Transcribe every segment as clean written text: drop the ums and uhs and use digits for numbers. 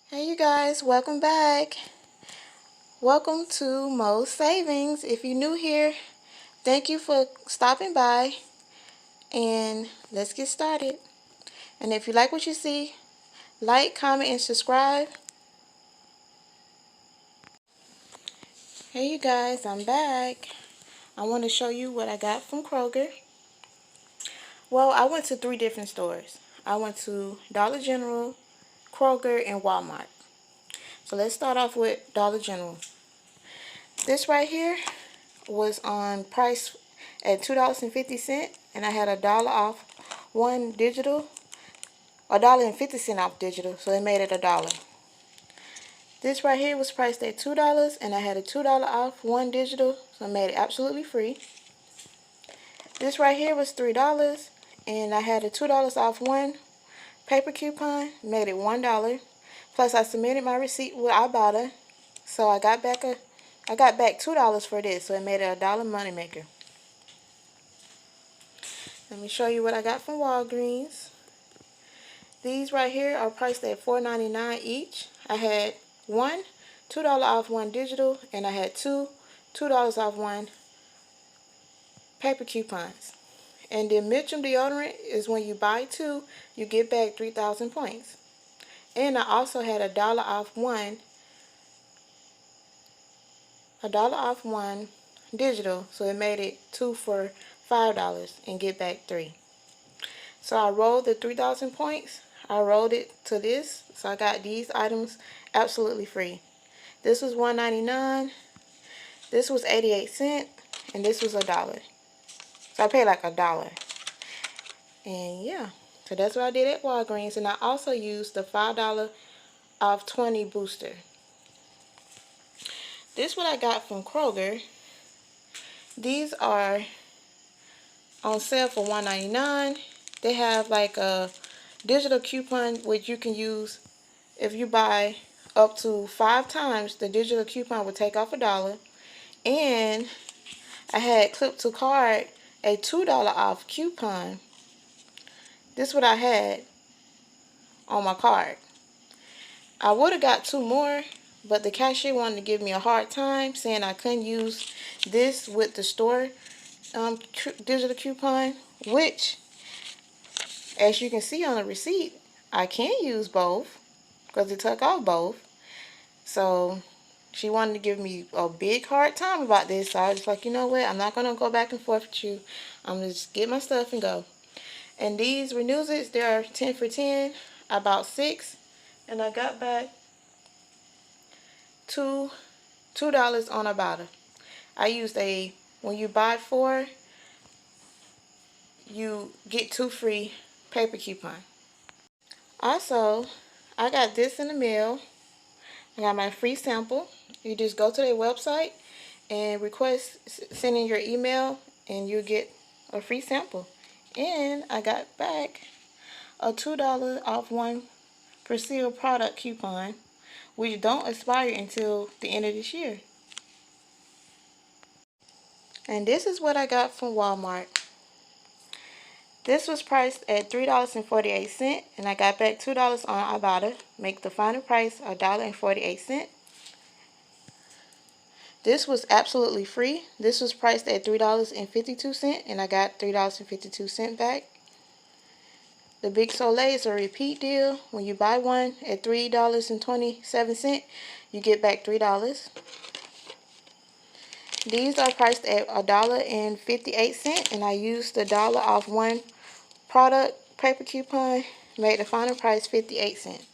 Hey you guys, welcome back. Welcome to Mo's Savings. If you're new here, thank you for stopping by and let's get started. And if you like what you see, like, comment, and subscribe. Hey you guys, I'm back. I want to show you what I got from Kroger. Well, I went to 3 different stores. I went to Dollar General, Kroger, and Walmart. So let's start off with Dollar General. This right here was on price at $2.50, and I had $1 off one digital, $1.50 off digital, so it made it $1. This right here was priced at $2, and I had a $2 off one digital, so I made it absolutely free. This right here was $3, and I had a $2 off one paper coupon, made it $1. Plus, I submitted my receipt with Ibotta, so I got back $2 for this, so it made it $1 moneymaker. Let me show you what I got from Walgreens. These right here are priced at $4.99 each. I had one $2 off one digital, and I had two $2 off one paper coupons. And the Mitchum deodorant is when you buy 2, you get back 3,000 points. And I also had $1 off one digital, so it made it 2 for $5 and get back 3. So I rolled the 3,000 points. I rolled it to this, so I got these items absolutely free. This was $1.99. This was 88 cents, and this was $1. So I paid like $1. And yeah, so that's what I did at Walgreens. And I also used the $5 off 20 booster. This what I got from Kroger. These are on sale for $1.99. They have like a digital coupon which you can use if you buy up to 5 times. The digital coupon will take off $1. And I had clip to card a $2 off coupon. This is what I had on my card. I would have got 2 more, but the cashier wanted to give me a hard time, saying I couldn't use this with the store digital coupon, which, as you can see on the receipt, I can use both because it took off both. So she wanted to give me a big hard time about this, so I was just like, you know what, I'm not going to go back and forth with you. I'm going to just get my stuff and go. And these renews it, they are 10 for 10. I bought 6, and I got back $2 on Ibotta. I used when you buy 4, you get 2 free paper coupon. Also, I got this in the mail. I got my free sample. You just go to their website and request sending your email, and you get a free sample. And I got back a $2 off one Persil product coupon, which don't expire until the end of this year. And this is what I got from Walmart. This was priced at $3.48, and I got back $2 on Ibotta. Make the final price $1.48. This was absolutely free. This was priced at $3.52, and I got $3.52 back. The Big Soleil is a repeat deal. When you buy one at $3.27, you get back $3. These are priced at $1.58, and I used the $1 off one product paper coupon, made the final price 58 cents.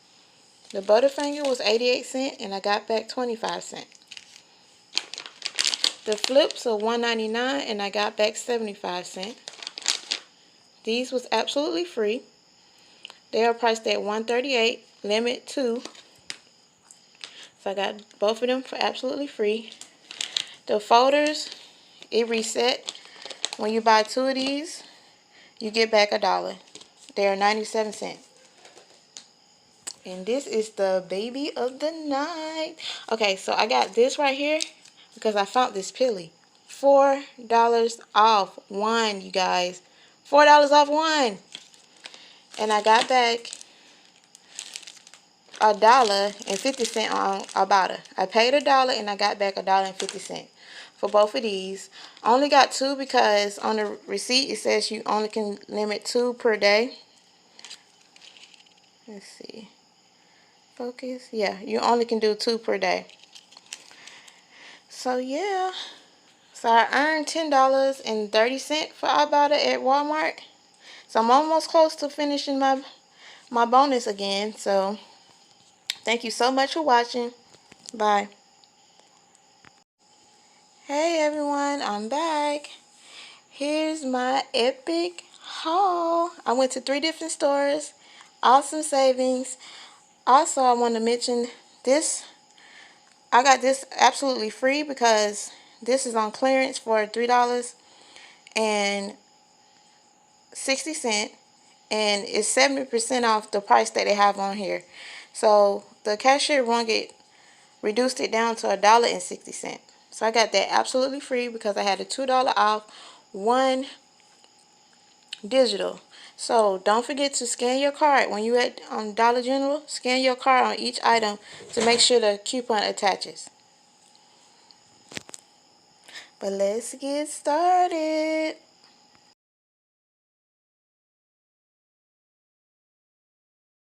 The Butterfinger was 88 cents, and I got back 25 cents. The flips are $1.99, and I got back 75 cents. These was absolutely free. They are priced at $1.38, limit 2. So I got both of them for absolutely free. The folders, it reset. When you buy 2 of these, you get back $1. They are 97 cents. And this is the baby of the night. Okay, so I got this right here because I found this pilly. $4 off one, you guys. $4 off one. And I got back $1.50 on Ibotta. I paid $1 and I got back $1.50 for both of these. Only got 2 because on the receipt it says you only can limit 2 per day. Let's see. Focus. Yeah, you only can do 2 per day. So yeah. So I earned $10.30 for Ibotta at Walmart. So I'm almost close to finishing my bonus again. So thank you so much for watching. Bye. Hey everyone, I'm back. Here's my epic haul. I went to 3 different stores. Awesome savings. Also, I want to mention this. I got this absolutely free because this is on clearance for $3.60, and it's 70% off the price that they have on here. So the cashier won't get reduced it down to $1.60. So I got that absolutely free because I had a $2 off one digital. So don't forget to scan your card when you at Dollar General. Scan your card on each item to make sure the coupon attaches. But let's get started.